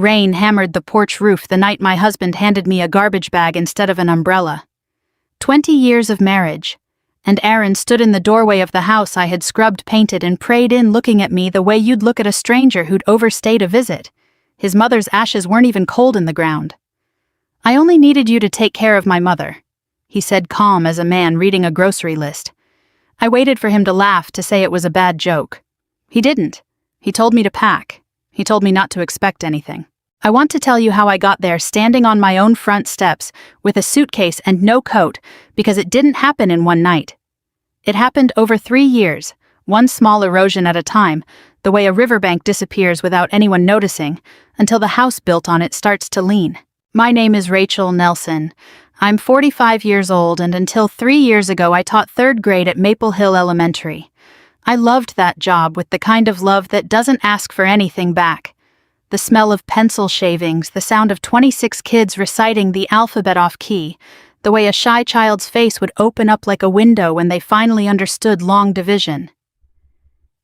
Rain hammered the porch roof the night my husband handed me a garbage bag instead of an umbrella. 20 years of marriage, and Aaron stood in the doorway of the house I had scrubbed, painted, and prayed in, looking at me the way you'd look at a stranger who'd overstayed a visit. His mother's ashes weren't even cold in the ground. "I only needed you to take care of my mother," he said, calm as a man reading a grocery list. I waited for him to laugh, to say it was a bad joke. He didn't. He told me to pack. He told me not to expect anything. I want to tell you how I got there, standing on my own front steps with a suitcase and no coat, because it didn't happen in one night. It happened over 3 years, one small erosion at a time, the way a riverbank disappears without anyone noticing, until the house built on it starts to lean. My name is Rachel Nelson. I'm 45 years old, and until 3 years ago I taught 3rd grade at Maple Hill Elementary. I loved that job, with the kind of love that doesn't ask for anything back. The smell of pencil shavings, the sound of 26 kids reciting the alphabet off key, the way a shy child's face would open up like a window when they finally understood long division.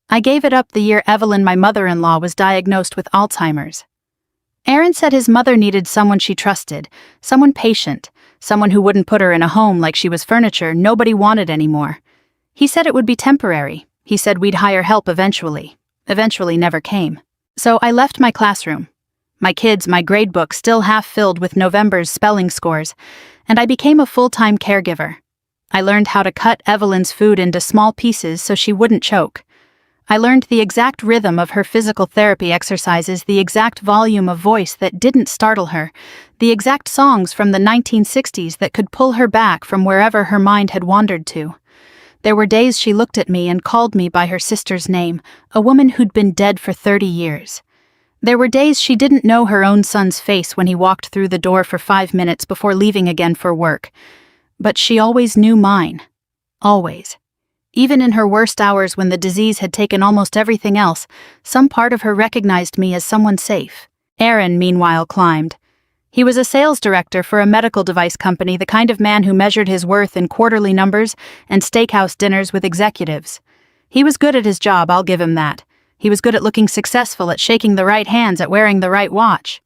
I gave it up the year Evelyn, my mother-in-law, was diagnosed with Alzheimer's. Aaron said his mother needed someone she trusted, someone patient, someone who wouldn't put her in a home like she was furniture nobody wanted anymore. He said it would be temporary. He said we'd hire help eventually. Eventually never came. So I left my classroom, my kids, my grade book still half filled with November's spelling scores, and I became a full-time caregiver. I learned how to cut Evelyn's food into small pieces so she wouldn't choke. I learned the exact rhythm of her physical therapy exercises, the exact volume of voice that didn't startle her, the exact songs from the 1960s that could pull her back from wherever her mind had wandered to. There were days she looked at me and called me by her sister's name, a woman who'd been dead for 30 years. There were days she didn't know her own son's face when he walked through the door for 5 minutes before leaving again for work. But she always knew mine. Always. Even in her worst hours, when the disease had taken almost everything else, some part of her recognized me as someone safe. Aaron, meanwhile, climbed. He was a sales director for a medical device company, the kind of man who measured his worth in quarterly numbers and steakhouse dinners with executives. He was good at his job, I'll give him that. He was good at looking successful, at shaking the right hands, at wearing the right watch.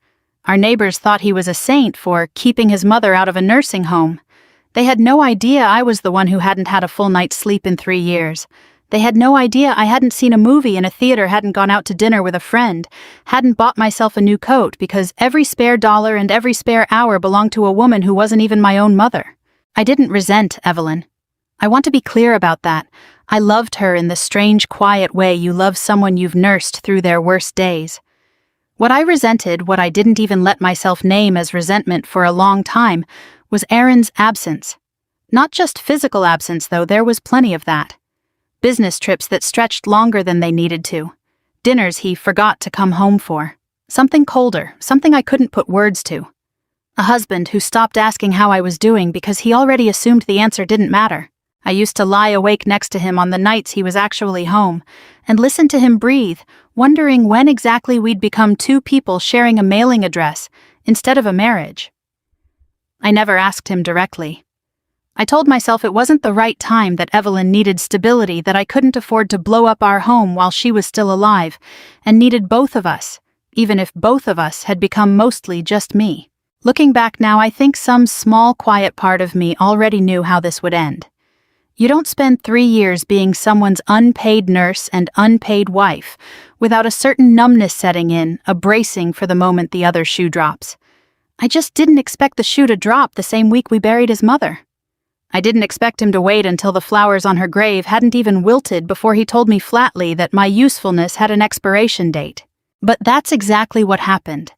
Our neighbors thought he was a saint for keeping his mother out of a nursing home. They had no idea I was the one who hadn't had a full night's sleep in 3 years. They had no idea I hadn't seen a movie in a theater, hadn't gone out to dinner with a friend, hadn't bought myself a new coat, because every spare dollar and every spare hour belonged to a woman who wasn't even my own mother. I didn't resent Evelyn. I want to be clear about that. I loved her in the strange, quiet way you love someone you've nursed through their worst days. What I resented, what I didn't even let myself name as resentment for a long time, was Aaron's absence. Not just physical absence, though, there was plenty of that. Business trips that stretched longer than they needed to. Dinners he forgot to come home for. Something colder, something I couldn't put words to. A husband who stopped asking how I was doing because he already assumed the answer didn't matter. I used to lie awake next to him on the nights he was actually home and listen to him breathe, wondering when exactly we'd become 2 people sharing a mailing address instead of a marriage. I never asked him directly. I told myself it wasn't the right time, that Evelyn needed stability, that I couldn't afford to blow up our home while she was still alive, and needed both of us, even if both of us had become mostly just me. Looking back now, I think some small, quiet part of me already knew how this would end. You don't spend 3 years being someone's unpaid nurse and unpaid wife without a certain numbness setting in, a bracing for the moment the other shoe drops. I just didn't expect the shoe to drop the same week we buried his mother. I didn't expect him to wait until the flowers on her grave hadn't even wilted before he told me flatly that my usefulness had an expiration date. But that's exactly what happened.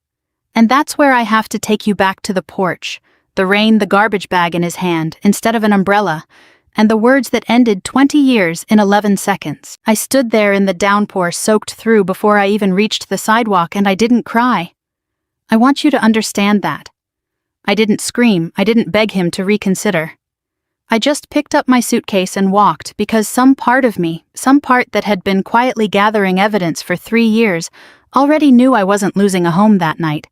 And that's where I have to take you back to the porch, the rain, the garbage bag in his hand instead of an umbrella, and the words that ended 20 years in 11 seconds. I stood there in the downpour, soaked through before I even reached the sidewalk, and I didn't cry. I want you to understand that. I didn't scream, I didn't beg him to reconsider. I just picked up my suitcase and walked, because some part of me, some part that had been quietly gathering evidence for 3 years, already knew I wasn't losing a home that night.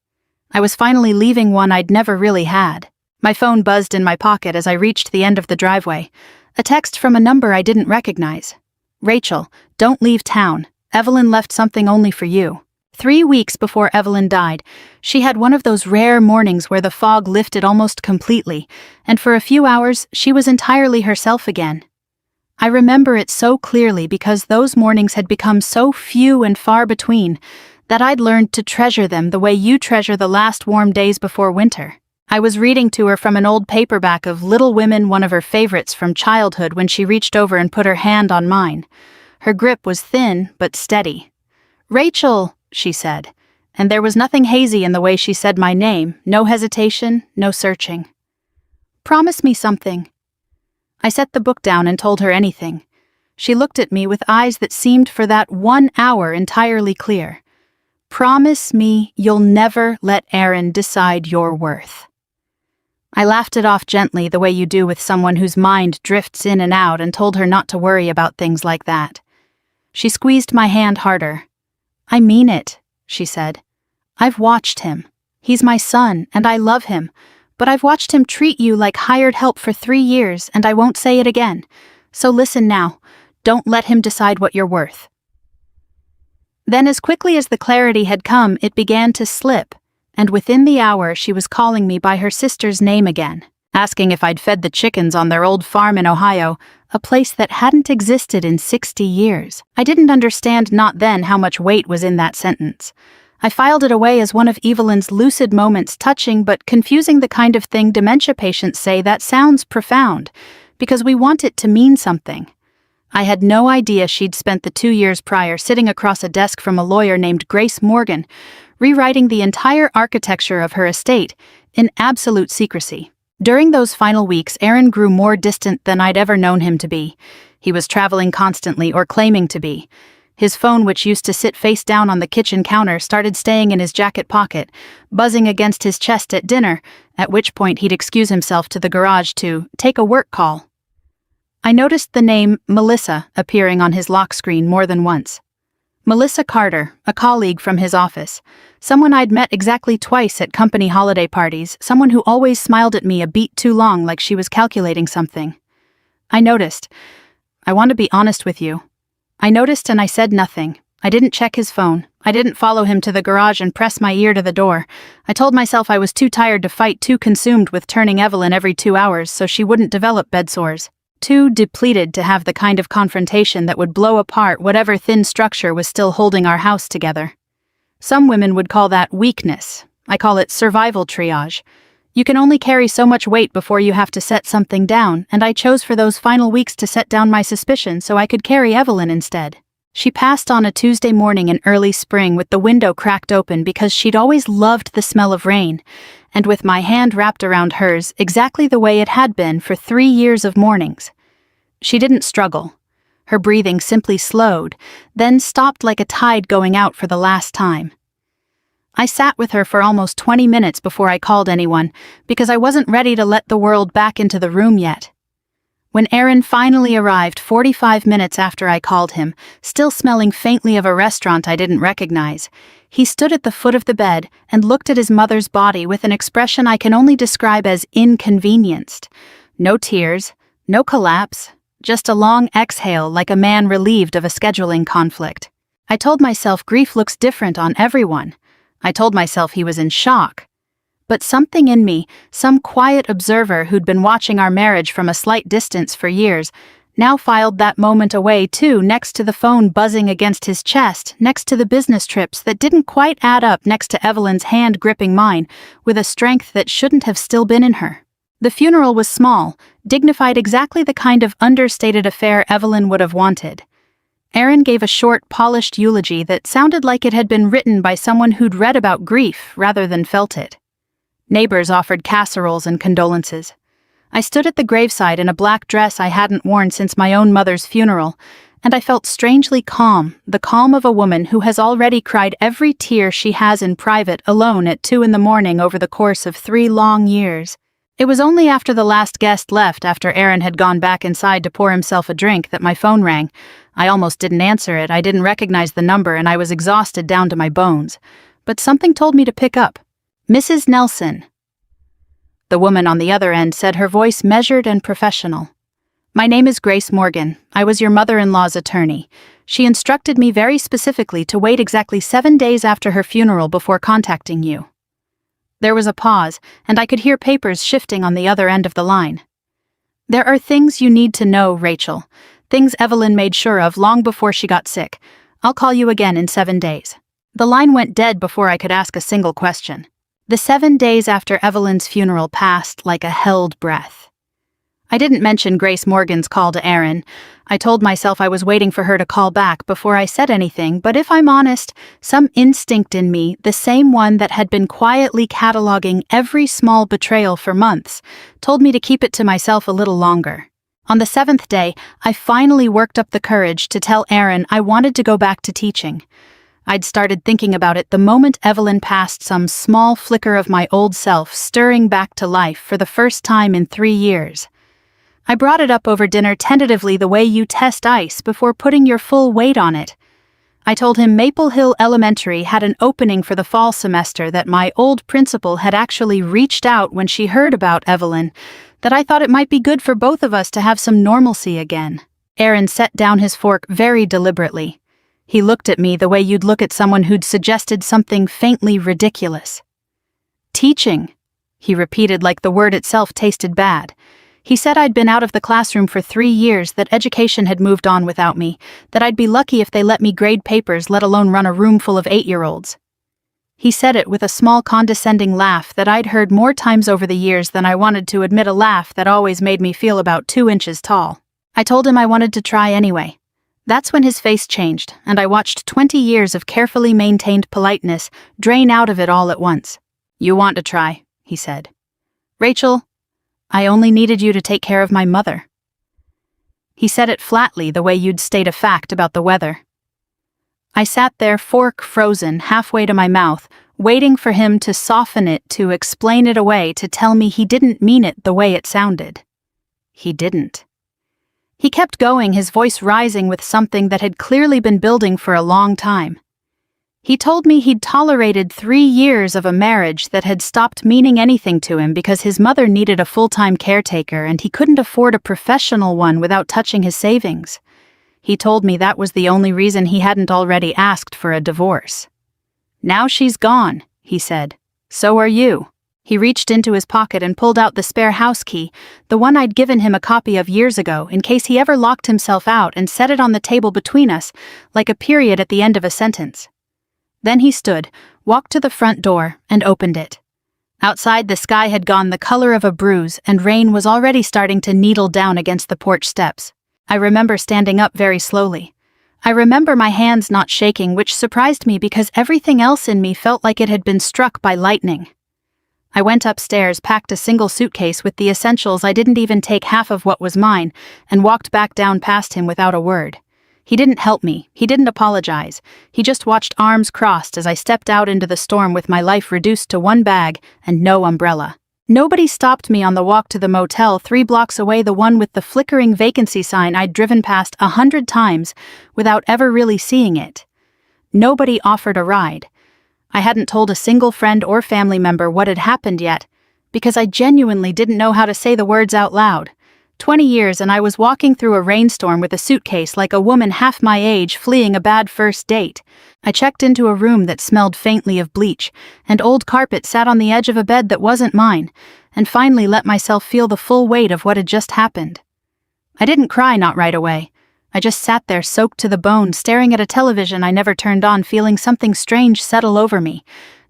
I was finally leaving one I'd never really had. My phone buzzed in my pocket as I reached the end of the driveway. A text from a number I didn't recognize. "Rachel, don't leave town. Evelyn left something only for you. 3 weeks before Evelyn died, she had one of those rare mornings where the fog lifted almost completely, and for a few hours she was entirely herself again. I remember it so clearly because those mornings had become so few and far between that I'd learned to treasure them the way you treasure the last warm days before winter. I was reading to her from an old paperback of Little Women, one of her favorites from childhood, when she reached over and put her hand on mine. Her grip was thin but steady. "Rachel," she said, and there was nothing hazy in the way she said my name, no hesitation, no searching. "Promise me something." I set the book down and told her anything. She looked at me with eyes that seemed for that 1 hour entirely clear. "Promise me you'll never let Aaron decide your worth." I laughed it off gently the way you do with someone whose mind drifts in and out, and told her not to worry about things like that. She squeezed my hand harder. "I mean it," she said. "I've watched him. He's my son, and I love him, but I've watched him treat you like hired help for 3 years, and I won't say it again. So listen now, don't let him decide what you're worth." Then, as quickly as the clarity had come, it began to slip, and within the hour she was calling me by her sister's name again, asking if I'd fed the chickens on their old farm in Ohio, a place that hadn't existed in 60 years. I didn't understand not then how much weight was in that sentence. I filed it away as one of Evelyn's lucid moments, touching but confusing the kind of thing dementia patients say that sounds profound, because we want it to mean something. I had no idea she'd spent the 2 years prior sitting across a desk from a lawyer named Grace Morgan, rewriting the entire architecture of her estate in absolute secrecy. During those final weeks, Aaron grew more distant than I'd ever known him to be. He was traveling constantly, or claiming to be. His phone, which used to sit face down on the kitchen counter, started staying in his jacket pocket, buzzing against his chest at dinner, at which point he'd excuse himself to the garage to take a work call. I noticed the name Melissa appearing on his lock screen more than once. Melissa Carter, a colleague from his office, someone I'd met exactly twice at company holiday parties, someone who always smiled at me a beat too long like she was calculating something. I noticed. I want to be honest with you. I noticed and I said nothing. I didn't check his phone. I didn't follow him to the garage and press my ear to the door. I told myself I was too tired to fight, too consumed with turning Evelyn every 2 hours so she wouldn't develop bed sores. Too depleted to have the kind of confrontation that would blow apart whatever thin structure was still holding our house together. Some women would call that weakness. I call it survival triage. You can only carry so much weight before you have to set something down, and I chose for those final weeks to set down my suspicion so I could carry Evelyn instead. She passed on a Tuesday morning in early spring with the window cracked open because she'd always loved the smell of rain, and with my hand wrapped around hers exactly the way it had been for 3 years of mornings. She didn't struggle. Her breathing simply slowed, then stopped like a tide going out for the last time. I sat with her for almost 20 minutes before I called anyone, because I wasn't ready to let the world back into the room yet. When Aaron finally arrived 45 minutes after I called him, still smelling faintly of a restaurant I didn't recognize, he stood at the foot of the bed and looked at his mother's body with an expression I can only describe as inconvenienced. No tears, no collapse, just a long exhale like a man relieved of a scheduling conflict. I told myself grief looks different on everyone. I told myself he was in shock. But something in me, some quiet observer who'd been watching our marriage from a slight distance for years, now filed that moment away too, next to the phone buzzing against his chest, next to the business trips that didn't quite add up, next to Evelyn's hand gripping mine, with a strength that shouldn't have still been in her. The funeral was small, dignified, exactly the kind of understated affair Evelyn would have wanted. Aaron gave a short, polished eulogy that sounded like it had been written by someone who'd read about grief rather than felt it. Neighbors offered casseroles and condolences. I stood at the graveside in a black dress I hadn't worn since my own mother's funeral, and I felt strangely calm, the calm of a woman who has already cried every tear she has in private alone at 2 a.m. over the course of 3 long years. It was only after the last guest left, after Aaron had gone back inside to pour himself a drink, that my phone rang. I almost didn't answer it. I didn't recognize the number, and I was exhausted down to my bones. But something told me to pick up. "Mrs. Nelson." The woman on the other end said, her voice measured and professional. "My name is Grace Morgan. I was your mother-in-law's attorney." She instructed me very specifically to wait exactly 7 days after her funeral before contacting you." There was a pause, and I could hear papers shifting on the other end of the line. "There are things you need to know, Rachel. Things Evelyn made sure of long before she got sick. I'll call you again in 7 days." The line went dead before I could ask a single question. The 7 days after Evelyn's funeral passed like a held breath. I didn't mention Grace Morgan's call to Aaron. I told myself I was waiting for her to call back before I said anything, but if I'm honest, some instinct in me, the same one that had been quietly cataloging every small betrayal for months, told me to keep it to myself a little longer. On the 7th day, I finally worked up the courage to tell Aaron I wanted to go back to teaching. I'd started thinking about it the moment Evelyn passed, some small flicker of my old self stirring back to life for the first time in 3 years. I brought it up over dinner tentatively, the way you test ice before putting your full weight on it. I told him Maple Hill Elementary had an opening for the fall semester, that my old principal had actually reached out when she heard about Evelyn, that I thought it might be good for both of us to have some normalcy again. Aaron set down his fork very deliberately. He looked at me the way you'd look at someone who'd suggested something faintly ridiculous. "Teaching," he repeated like the word itself tasted bad. He said I'd been out of the classroom for 3 years, that education had moved on without me, that I'd be lucky if they let me grade papers, let alone run a room full of 8-year-olds. He said it with a small condescending laugh that I'd heard more times over the years than I wanted to admit, a laugh that always made me feel about 2 inches tall. I told him I wanted to try anyway. That's when his face changed, and I watched 20 years of carefully maintained politeness drain out of it all at once. "You want to try," he said. "Rachel, I only needed you to take care of my mother." He said it flatly, the way you'd state a fact about the weather. I sat there, fork frozen halfway to my mouth, waiting for him to soften it, to explain it away, to tell me he didn't mean it the way it sounded. He didn't. He kept going, his voice rising with something that had clearly been building for a long time. He told me he'd tolerated 3 years of a marriage that had stopped meaning anything to him because his mother needed a full-time caretaker and he couldn't afford a professional one without touching his savings. He told me that was the only reason he hadn't already asked for a divorce. "Now she's gone," he said. "So are you." He reached into his pocket and pulled out the spare house key, the one I'd given him a copy of years ago in case he ever locked himself out, and set it on the table between us, like a period at the end of a sentence. Then he stood, walked to the front door, and opened it. Outside, the sky had gone the color of a bruise, and rain was already starting to needle down against the porch steps. I remember standing up very slowly. I remember my hands not shaking, which surprised me because everything else in me felt like it had been struck by lightning. I went upstairs, packed a single suitcase with the essentials. I didn't even take half of what was mine, and walked back down past him without a word. He didn't help me. He didn't apologize. He just watched, arms crossed, as I stepped out into the storm with my life reduced to 1 bag and no umbrella. Nobody stopped me on the walk to the motel 3 blocks away, the one with the flickering vacancy sign I'd driven past 100 times without ever really seeing it. Nobody offered a ride. I hadn't told a single friend or family member what had happened yet, because I genuinely didn't know how to say the words out loud. 20 years and I was walking through a rainstorm with a suitcase like a woman half my age fleeing a bad first date. I checked into a room that smelled faintly of bleach, and old carpet sat on the edge of a bed that wasn't mine, and finally let myself feel the full weight of what had just happened. I didn't cry, not right away. I just sat there soaked to the bone, staring at a television I never turned on, feeling something strange settle over me.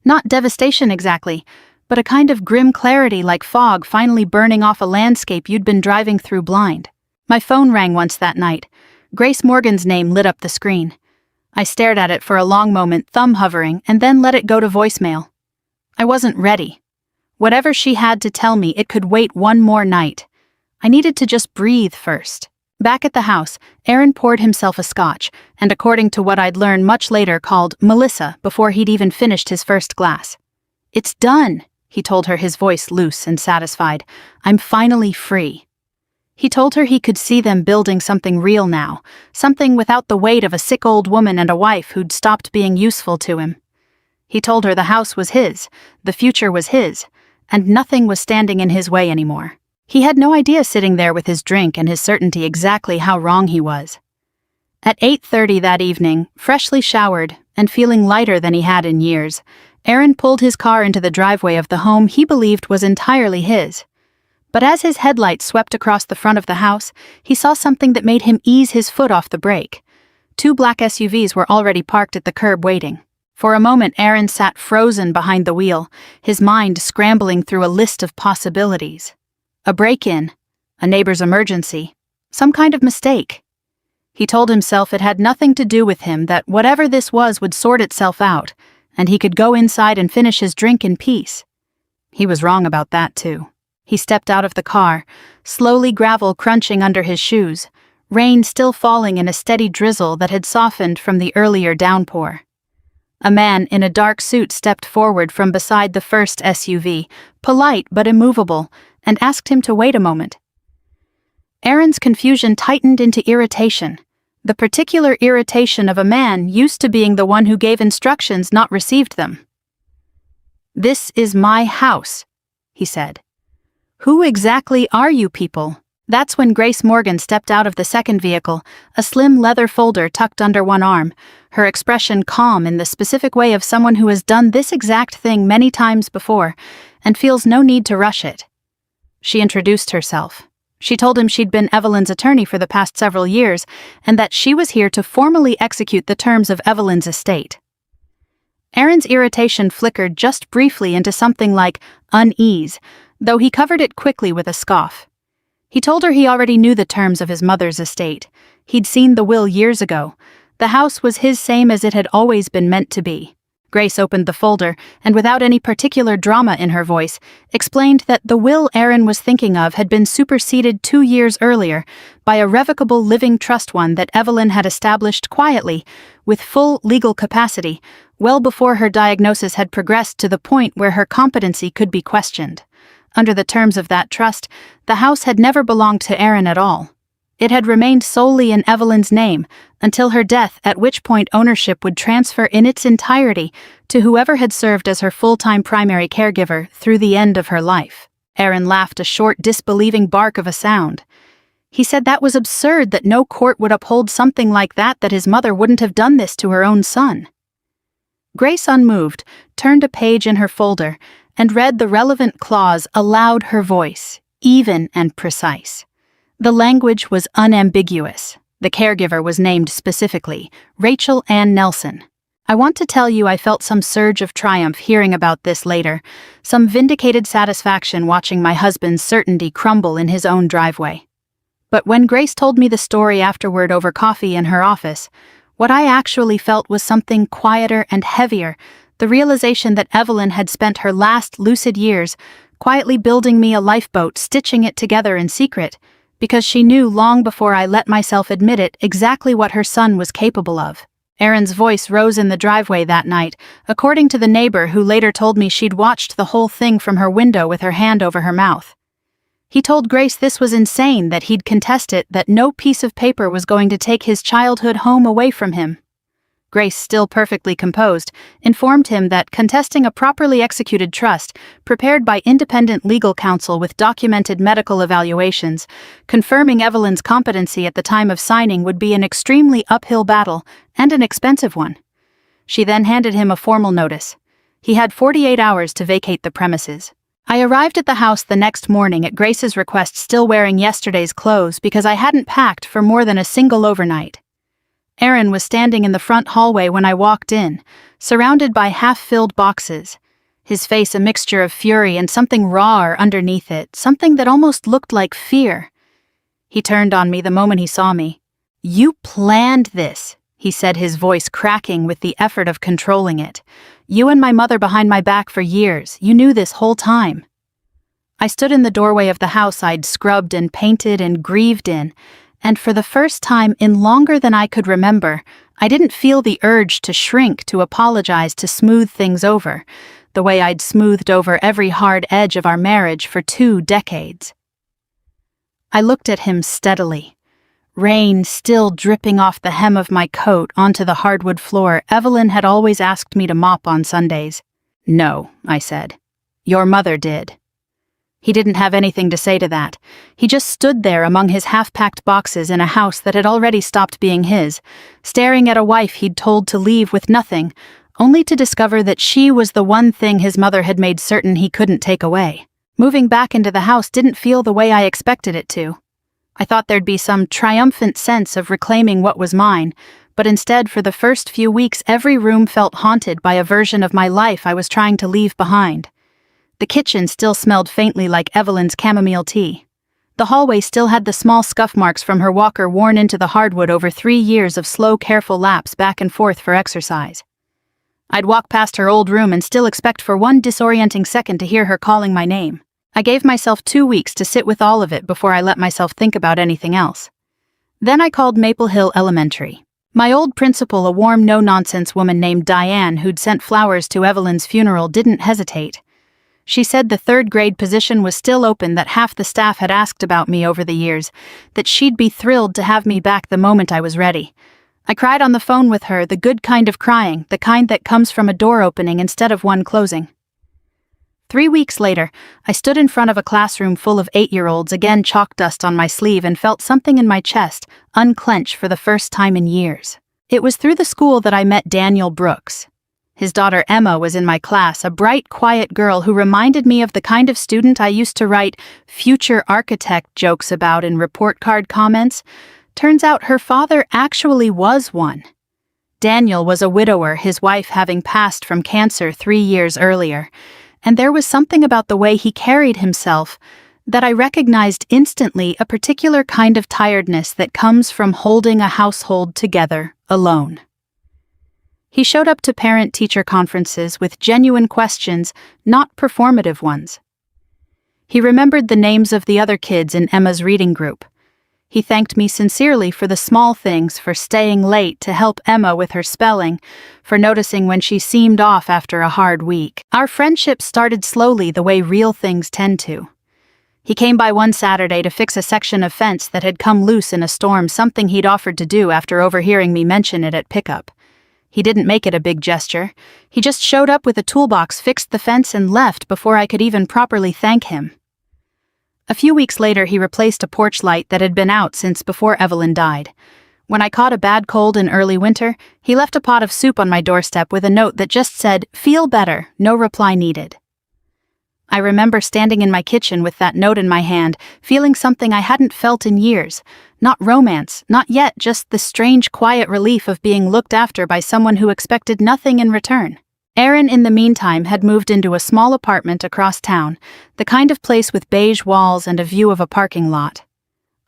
Not devastation exactly, but a kind of grim clarity, like fog finally burning off a landscape you'd been driving through blind. My phone rang once that night. Grace Morgan's name lit up the screen. I stared at it for a long moment, thumb hovering, and then let it go to voicemail. I wasn't ready. Whatever she had to tell me, it could wait 1 more night. I needed to just breathe first. Back at the house, Aaron poured himself a scotch, and according to what I'd learned much later, called Melissa before he'd even finished his first glass. "It's done," he told her, his voice loose and satisfied. "I'm finally free." He told her he could see them building something real now, something without the weight of a sick old woman and a wife who'd stopped being useful to him. He told her the house was his, the future was his, and nothing was standing in his way anymore. He had no idea, sitting there with his drink and his certainty, exactly how wrong he was. At 8:30 that evening, freshly showered and feeling lighter than he had in years, Aaron pulled his car into the driveway of the home he believed was entirely his. But as his headlights swept across the front of the house, he saw something that made him ease his foot off the brake. 2 black SUVs were already parked at the curb waiting. For a moment, Aaron sat frozen behind the wheel, his mind scrambling through a list of possibilities. A break-in, a neighbor's emergency, some kind of mistake. He told himself it had nothing to do with him, that whatever this was would sort itself out, and he could go inside and finish his drink in peace. He was wrong about that, too. He stepped out of the car, slowly gravel crunching under his shoes, rain still falling in a steady drizzle that had softened from the earlier downpour. A man in a dark suit stepped forward from beside the first SUV, polite but immovable, and asked him to wait a moment. Aaron's confusion tightened into irritation, the particular irritation of a man used to being the one who gave instructions, not received them. "This is my house," he said. "Who exactly are you people?" That's when Grace Morgan stepped out of the second vehicle, a slim leather folder tucked under one arm, her expression calm in the specific way of someone who has done this exact thing many times before and feels no need to rush it. She introduced herself. She told him she'd been Evelyn's attorney for the past several years and that she was here to formally execute the terms of Evelyn's estate. Aaron's irritation flickered just briefly into something like unease, though he covered it quickly with a scoff. He told her he already knew the terms of his mother's estate. He'd seen the will years ago. The house was his, same as it had always been meant to be. Grace opened the folder, and without any particular drama in her voice, explained that the will Aaron was thinking of had been superseded 2 years earlier by a revocable living trust, one that Evelyn had established quietly, with full legal capacity, well before her diagnosis had progressed to the point where her competency could be questioned. Under the terms of that trust, the house had never belonged to Aaron at all. It had remained solely in Evelyn's name until her death, at which point ownership would transfer in its entirety to whoever had served as her full-time primary caregiver through the end of her life. Aaron laughed, a short, disbelieving bark of a sound. He said that was absurd, that no court would uphold something like that his mother wouldn't have done this to her own son. Grace, unmoved, turned a page in her folder and read the relevant clause aloud, her voice, even and precise. The language was unambiguous. The caregiver was named specifically, Rachel Ann Nelson. I want to tell you I felt some surge of triumph hearing about this later, some vindicated satisfaction watching my husband's certainty crumble in his own driveway. But when Grace told me the story afterward over coffee in her office, what I actually felt was something quieter and heavier, the realization that Evelyn had spent her last lucid years quietly building me a lifeboat, stitching it together in secret, because she knew long before I let myself admit it exactly what her son was capable of. Aaron's voice rose in the driveway that night, according to the neighbor who later told me she'd watched the whole thing from her window with her hand over her mouth. He told Grace this was insane, that he'd contest it, that no piece of paper was going to take his childhood home away from him. Grace, still perfectly composed, informed him that contesting a properly executed trust, prepared by independent legal counsel with documented medical evaluations, confirming Evelyn's competency at the time of signing, would be an extremely uphill battle and an expensive one. She then handed him a formal notice. He had 48 hours to vacate the premises. I arrived at the house the next morning at Grace's request, still wearing yesterday's clothes because I hadn't packed for more than a single overnight. Aaron was standing in the front hallway when I walked in, surrounded by half-filled boxes, his face a mixture of fury and something rawer underneath it, something that almost looked like fear. He turned on me the moment he saw me. "You planned this," he said, his voice cracking with the effort of controlling it. "You and my mother behind my back for years. You knew this whole time." I stood in the doorway of the house I'd scrubbed and painted and grieved in, and for the first time in longer than I could remember, I didn't feel the urge to shrink, to apologize, to smooth things over, the way I'd smoothed over every hard edge of our marriage for 2 decades. I looked at him steadily. Rain still dripping off the hem of my coat onto the hardwood floor Evelyn had always asked me to mop on Sundays. "No," I said. "Your mother did." He didn't have anything to say to that. He just stood there among his half-packed boxes in a house that had already stopped being his, staring at a wife he'd told to leave with nothing, only to discover that she was the one thing his mother had made certain he couldn't take away. Moving back into the house didn't feel the way I expected it to. I thought there'd be some triumphant sense of reclaiming what was mine, but instead for the first few weeks every room felt haunted by a version of my life I was trying to leave behind. The kitchen still smelled faintly like Evelyn's chamomile tea. The hallway still had the small scuff marks from her walker worn into the hardwood over 3 years of slow, careful laps back and forth for exercise. I'd walk past her old room and still expect for one disorienting second to hear her calling my name. I gave myself 2 weeks to sit with all of it before I let myself think about anything else. Then I called Maple Hill Elementary. My old principal, a warm, no-nonsense woman named Diane who'd sent flowers to Evelyn's funeral, didn't hesitate. She said the 3rd grade position was still open, that half the staff had asked about me over the years, that she'd be thrilled to have me back the moment I was ready. I cried on the phone with her, the good kind of crying, the kind that comes from a door opening instead of one closing. 3 weeks later, I stood in front of a classroom full of 8-year-olds, again chalk dust on my sleeve, and felt something in my chest unclench for the first time in years. It was through the school that I met Daniel Brooks. His daughter Emma was in my class, a bright, quiet girl who reminded me of the kind of student I used to write future architect jokes about in report card comments. Turns out her father actually was one. Daniel was a widower, his wife having passed from cancer 3 years earlier, and there was something about the way he carried himself that I recognized instantly, a particular kind of tiredness that comes from holding a household together alone. He showed up to parent-teacher conferences with genuine questions, not performative ones. He remembered the names of the other kids in Emma's reading group. He thanked me sincerely for the small things, for staying late to help Emma with her spelling, for noticing when she seemed off after a hard week. Our friendship started slowly, the way real things tend to. He came by one Saturday to fix a section of fence that had come loose in a storm, something he'd offered to do after overhearing me mention it at pickup. He didn't make it a big gesture. He just showed up with a toolbox, fixed the fence, and left before I could even properly thank him. A few weeks later, he replaced a porch light that had been out since before Evelyn died. When I caught a bad cold in early winter, he left a pot of soup on my doorstep with a note that just said, "Feel better, no reply needed." I remember standing in my kitchen with that note in my hand, feeling something I hadn't felt in years. Not romance, not yet, just the strange, quiet relief of being looked after by someone who expected nothing in return. Aaron, in the meantime, had moved into a small apartment across town, the kind of place with beige walls and a view of a parking lot.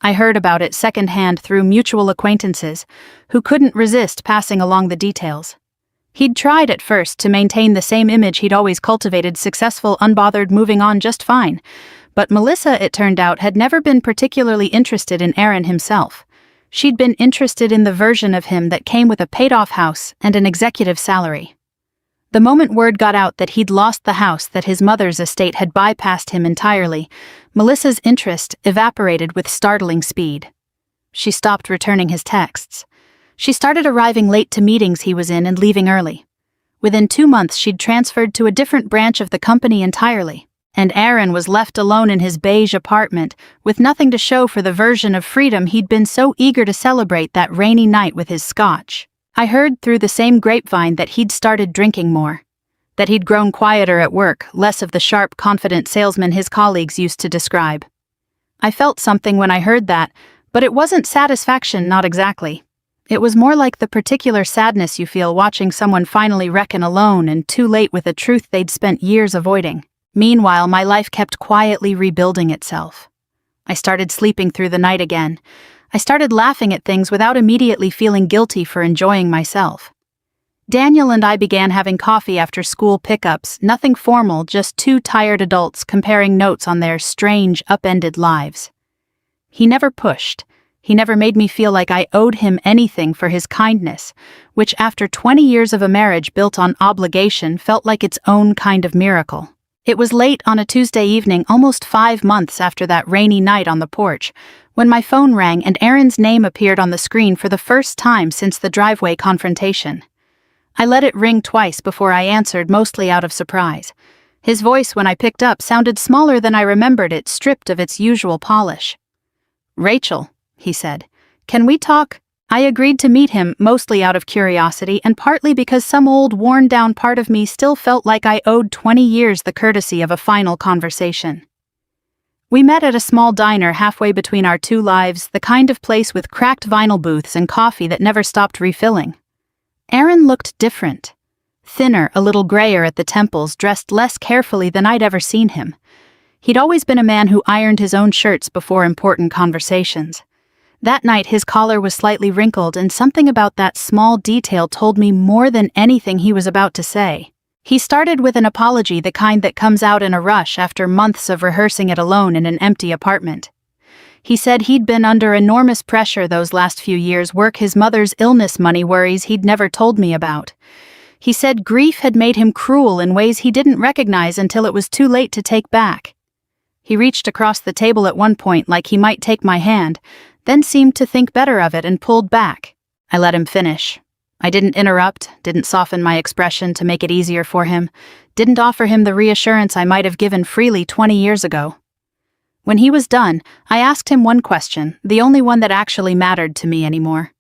I heard about it secondhand through mutual acquaintances, who couldn't resist passing along the details. He'd tried at first to maintain the same image he'd always cultivated, successful, unbothered, moving on just fine. But Melissa, it turned out, had never been particularly interested in Aaron himself. She'd been interested in the version of him that came with a paid-off house and an executive salary. The moment word got out that he'd lost the house, that his mother's estate had bypassed him entirely, Melissa's interest evaporated with startling speed. She stopped returning his texts. She started arriving late to meetings he was in and leaving early. Within 2 months, she'd transferred to a different branch of the company entirely, and Aaron was left alone in his beige apartment with nothing to show for the version of freedom he'd been so eager to celebrate that rainy night with his scotch. I heard through the same grapevine that he'd started drinking more, that he'd grown quieter at work, less of the sharp, confident salesman his colleagues used to describe. I felt something when I heard that, but it wasn't satisfaction, not exactly. It was more like the particular sadness you feel watching someone finally reckon alone and too late with a truth they'd spent years avoiding. Meanwhile, my life kept quietly rebuilding itself. I started sleeping through the night again. I started laughing at things without immediately feeling guilty for enjoying myself. Daniel and I began having coffee after school pickups, nothing formal, just 2 tired adults comparing notes on their strange, upended lives. He never pushed. He never made me feel like I owed him anything for his kindness, which after 20 years of a marriage built on obligation felt like its own kind of miracle. It was late on a Tuesday evening, almost 5 months after that rainy night on the porch, when my phone rang and Aaron's name appeared on the screen for the first time since the driveway confrontation. I let it ring twice before I answered, mostly out of surprise. His voice, when I picked up, sounded smaller than I remembered it, stripped of its usual polish. "Rachel," he said, "can we talk?" I agreed to meet him, mostly out of curiosity and partly because some old, worn-down part of me still felt like I owed 20 years the courtesy of a final conversation. We met at a small diner halfway between our two lives, the kind of place with cracked vinyl booths and coffee that never stopped refilling. Aaron looked different. Thinner, a little grayer at the temples, dressed less carefully than I'd ever seen him. He'd always been a man who ironed his own shirts before important conversations. That night his collar was slightly wrinkled, and something about that small detail told me more than anything he was about to say. He started with an apology, the kind that comes out in a rush after months of rehearsing it alone in an empty apartment. He said he'd been under enormous pressure those last few years, work, his mother's illness, money worries he'd never told me about. He said grief had made him cruel in ways he didn't recognize until it was too late to take back. He reached across the table at one point like he might take my hand, then seemed to think better of it and pulled back. I let him finish. I didn't interrupt, didn't soften my expression to make it easier for him, didn't offer him the reassurance I might have given freely 20 years ago. When he was done, I asked him one question, the only one that actually mattered to me anymore.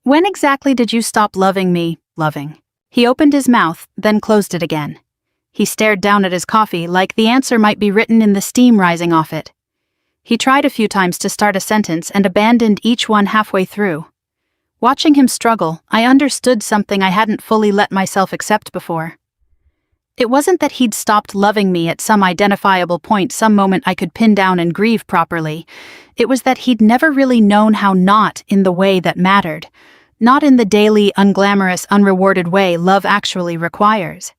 "When exactly did you stop loving me, loving?" He opened his mouth, then closed it again. He stared down at his coffee like the answer might be written in the steam rising off it. He tried a few times to start a sentence and abandoned each one halfway through. Watching him struggle, I understood something I hadn't fully let myself accept before. It wasn't that he'd stopped loving me at some identifiable point, some moment I could pin down and grieve properly. It was that he'd never really known how not in the way that mattered, not in the daily, unglamorous, unrewarded way love actually requires.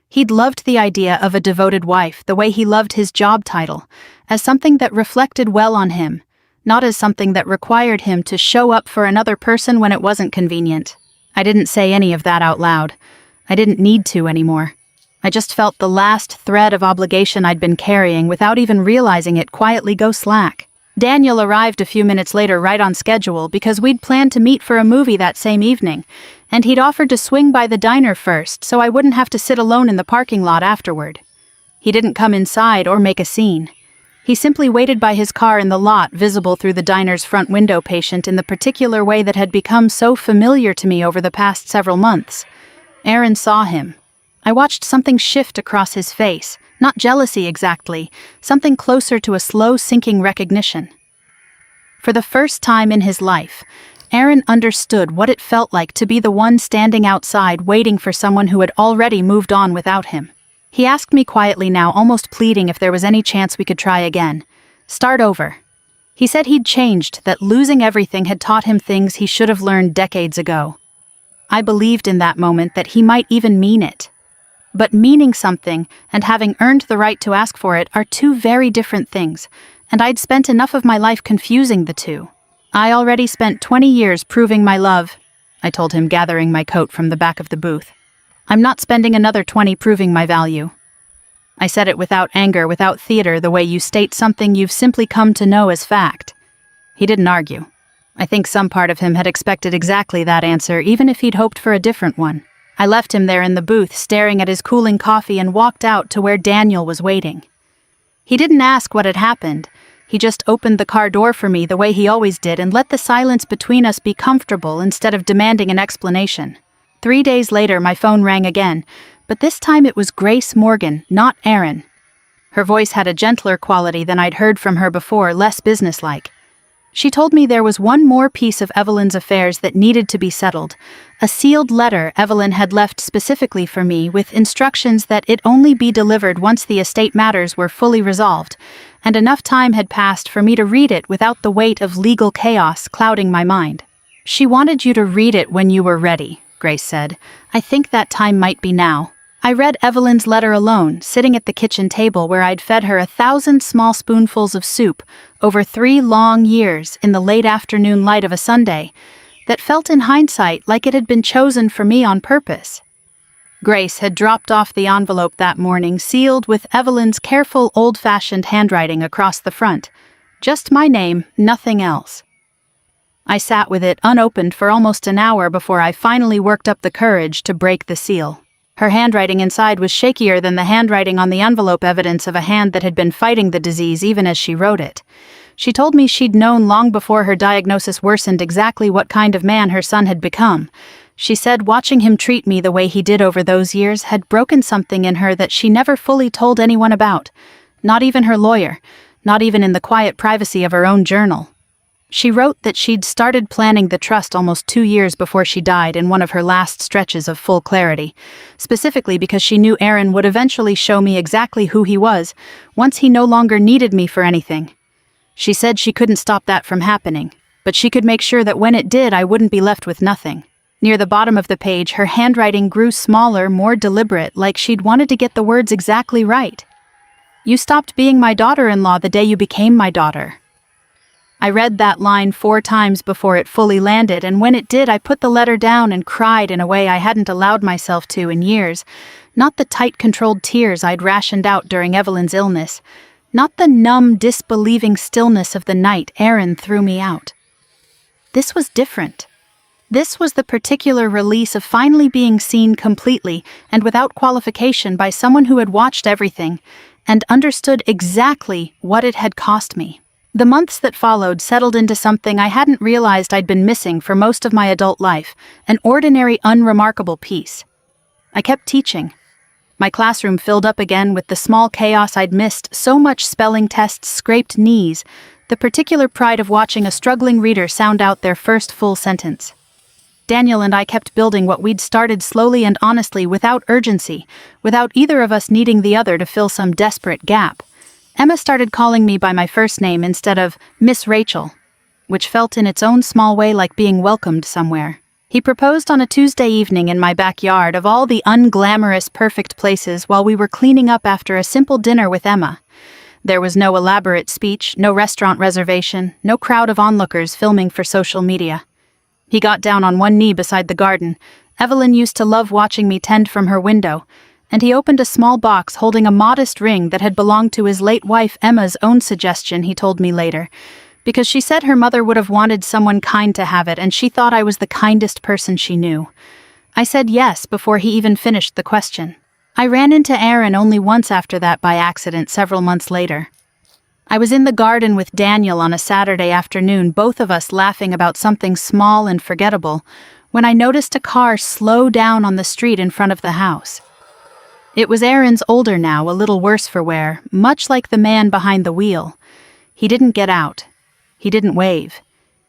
He'd loved the idea of a devoted wife, the way he loved his job title, as something that reflected well on him, not as something that required him to show up for another person when it wasn't convenient. I didn't say any of that out loud. I didn't need to anymore. I just felt the last thread of obligation I'd been carrying without even realizing it quietly go slack. Daniel arrived a few minutes later, right on schedule, because we'd planned to meet for a movie that same evening, and he'd offered to swing by the diner first so I wouldn't have to sit alone in the parking lot afterward. He didn't come inside or make a scene. He simply waited by his car in the lot, visible through the diner's front window, patient in the particular way that had become so familiar to me over the past several months. Aaron saw him. I watched something shift across his face, not jealousy exactly, something closer to a slow sinking recognition. For the first time in his life, Aaron understood what it felt like to be the one standing outside waiting for someone who had already moved on without him. He asked me quietly now, almost pleading if there was any chance we could try again. Start over. He said he'd changed, that losing everything had taught him things he should have learned decades ago. I believed in that moment that he might even mean it. But meaning something and having earned the right to ask for it are two very different things, and I'd spent enough of my life confusing the two. I already spent 20 years proving my love, I told him, gathering my coat from the back of the booth. I'm not spending another 20 proving my value. I said it without anger, without theater, the way you state something you've simply come to know as fact. He didn't argue. I think some part of him had expected exactly that answer, even if he'd hoped for a different one. I left him there in the booth, staring at his cooling coffee, and walked out to where Daniel was waiting. He didn't ask what had happened. He just opened the car door for me the way he always did and let the silence between us be comfortable instead of demanding an explanation. 3 days later, my phone rang again, but this time it was Grace Morgan, not Aaron. Her voice had a gentler quality than I'd heard from her before, less businesslike. She told me there was one more piece of Evelyn's affairs that needed to be settled, a sealed letter Evelyn had left specifically for me with instructions that it only be delivered once the estate matters were fully resolved, and enough time had passed for me to read it without the weight of legal chaos clouding my mind. She wanted you to read it when you were ready, Grace said. I think that time might be now. I read Evelyn's letter alone, sitting at the kitchen table where I'd fed her 1,000 small spoonfuls of soup over 3 long years in the late afternoon light of a Sunday, that felt in hindsight like it had been chosen for me on purpose. Grace had dropped off the envelope that morning, sealed with Evelyn's careful old-fashioned handwriting across the front. Just my name, nothing else. I sat with it unopened for almost an hour before I finally worked up the courage to break the seal. Her handwriting inside was shakier than the handwriting on the envelope, evidence of a hand that had been fighting the disease even as she wrote it. She told me she'd known long before her diagnosis worsened exactly what kind of man her son had become. She said watching him treat me the way he did over those years had broken something in her that she never fully told anyone about. Not even her lawyer, not even in the quiet privacy of her own journal. She wrote that she'd started planning the trust almost 2 years before she died, in one of her last stretches of full clarity, specifically because she knew Aaron would eventually show me exactly who he was once he no longer needed me for anything. She said she couldn't stop that from happening, but she could make sure that when it did, I wouldn't be left with nothing. Near the bottom of the page, her handwriting grew smaller, more deliberate, like she'd wanted to get the words exactly right. "You stopped being my daughter-in-law the day you became my daughter." I read that line 4 times before it fully landed, and when it did, I put the letter down and cried in a way I hadn't allowed myself to in years. Not the tight, controlled tears I'd rationed out during Evelyn's illness. Not the numb, disbelieving stillness of the night Aaron threw me out. This was different. This was the particular release of finally being seen completely and without qualification by someone who had watched everything and understood exactly what it had cost me. The months that followed settled into something I hadn't realized I'd been missing for most of my adult life, an ordinary, unremarkable peace. I kept teaching. My classroom filled up again with the small chaos I'd missed, so much spelling tests, scraped knees, the particular pride of watching a struggling reader sound out their first full sentence. Daniel and I kept building what we'd started slowly and honestly, without urgency, without either of us needing the other to fill some desperate gap. Emma started calling me by my first name instead of Miss Rachel, which felt in its own small way like being welcomed somewhere. He proposed on a Tuesday evening in my backyard, of all the unglamorous, perfect places, while we were cleaning up after a simple dinner with Emma. There was no elaborate speech, no restaurant reservation, no crowd of onlookers filming for social media. He got down on one knee beside the garden. Evelyn used to love watching me tend from her window, and he opened a small box holding a modest ring that had belonged to his late wife Emma's own suggestion, he told me later, because she said her mother would have wanted someone kind to have it, and she thought I was the kindest person she knew. I said yes before he even finished the question. I ran into Aaron only once after that by accident several months later. I was in the garden with Daniel on a Saturday afternoon, both of us laughing about something small and forgettable, when I noticed a car slow down on the street in front of the house. It was Aaron's older now, a little worse for wear, much like the man behind the wheel. He didn't get out. He didn't wave.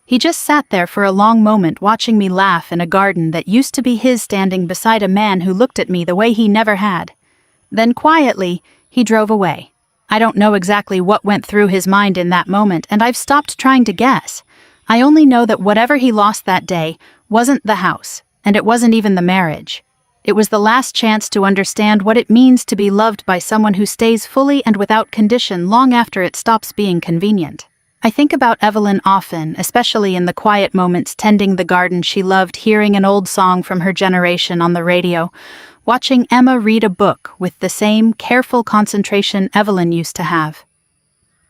He just sat there for a long moment watching me laugh in a garden that used to be his, standing beside a man who looked at me the way he never had. Then quietly, he drove away. I don't know exactly what went through his mind in that moment, and I've stopped trying to guess. I only know that whatever he lost that day wasn't the house, and it wasn't even the marriage. It was the last chance to understand what it means to be loved by someone who stays fully and without condition long after it stops being convenient. I think about Evelyn often, especially in the quiet moments tending the garden she loved, hearing an old song from her generation on the radio, watching Emma read a book with the same careful concentration Evelyn used to have.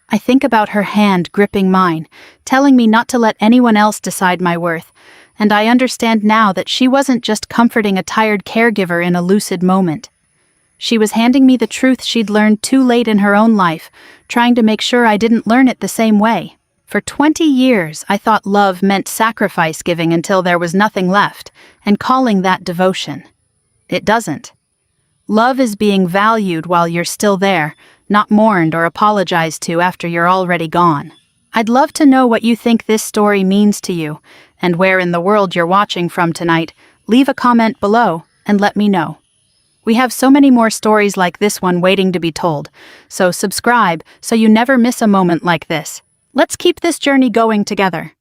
I think about her hand gripping mine, telling me not to let anyone else decide my worth, and I understand now that she wasn't just comforting a tired caregiver in a lucid moment. She was handing me the truth she'd learned too late in her own life, trying to make sure I didn't learn it the same way. For 20 years, I thought love meant sacrifice giving until there was nothing left, and calling that devotion. It doesn't. Love is being valued while you're still there, not mourned or apologized to after you're already gone. I'd love to know what you think this story means to you, and where in the world you're watching from tonight. Leave a comment below and let me know. We have so many more stories like this one waiting to be told, so subscribe so you never miss a moment like this. Let's keep this journey going together.